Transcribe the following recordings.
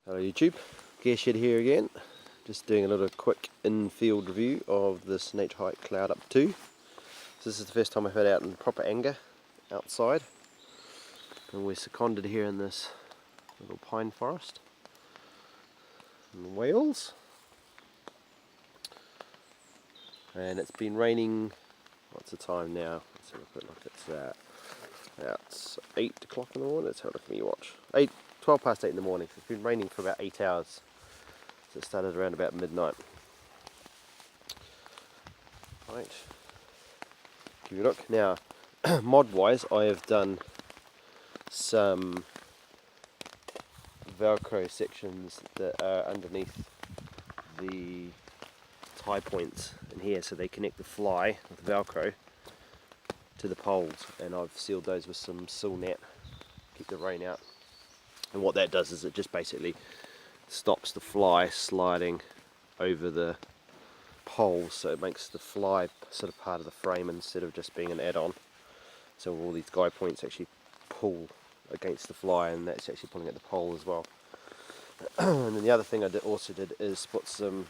Hello YouTube, Gearshed here again, just doing a little quick in-field review of this Naturehike Cloud Up 2. So this is the first time I've had out in proper anger outside, and we're seconded here in this little pine forest in Wales, and it's been raining. What's the time now? Let's have a quick look. It's 8 o'clock in the morning. Let's have a look at your watch. 12 past 8 in the morning. So it's been raining for about 8 hours. So it started around about midnight. Right. Give you a look. Now, mod wise, I have done some Velcro sections that are underneath the tie points in here, so they connect the fly with Velcro to the poles, and I've sealed those with some sill net, keep the rain out. And what that does is it just basically stops the fly sliding over the poles, so it makes the fly sort of part of the frame instead of just being an add-on. So all these guy points actually pull against the fly, and that's actually pulling at the pole as well. And then the other thing I also did is put some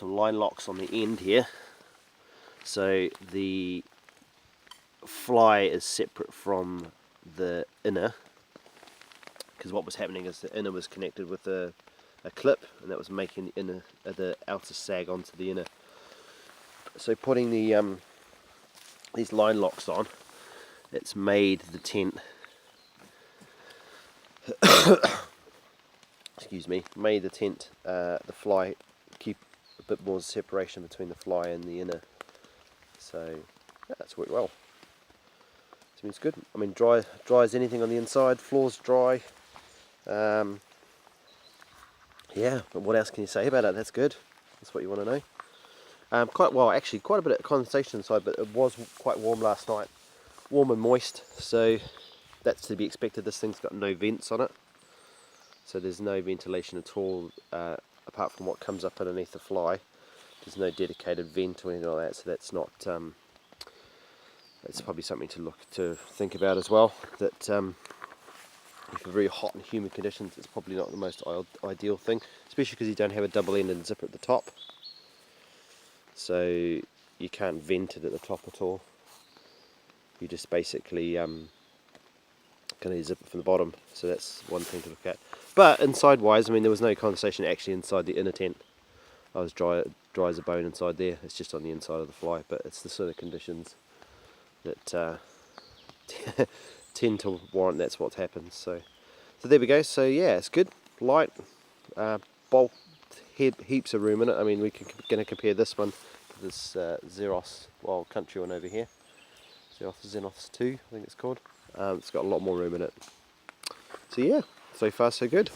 line locks on the end here, so the fly is separate from the inner, because what was happening is the inner was connected with a clip, and that was making the inner, the outer sag onto the inner. So putting the these line locks on, it's made the tent excuse me, made the tent, the fly, keep a bit more separation between the fly and the inner. So yeah, that's worked well. So it's good. I mean, dry as anything on the inside. Floor's dry. Yeah, but what else can you say about it? That's good. That's what you want to know. Quite a bit of condensation inside, but it was quite warm last night. Warm and moist, so that's to be expected. This thing's got no vents on it, so there's no ventilation at all, apart from what comes up underneath the fly. There's no dedicated vent or anything like that, so that's not. That's probably something to think about as well. That if you're very hot and humid conditions, it's probably not the most ideal thing, especially because you don't have a double-ended zipper at the top, so you can't vent it at the top at all. You just basically can zip it from the bottom, so that's one thing to look at. But inside wise, I mean, there was no condensation actually inside the inner tent. I was dry as a bone inside there. It's just on the inside of the fly, but it's the sort of conditions that tend to warrant that's what happens. So there we go. So yeah, it's good, light, bulk, heaps of room in it. I mean, we're going to compare this one to this Xenos Wild Country one over here. Xenos 2, I think it's called. It's got a lot more room in it. So yeah, so far so good.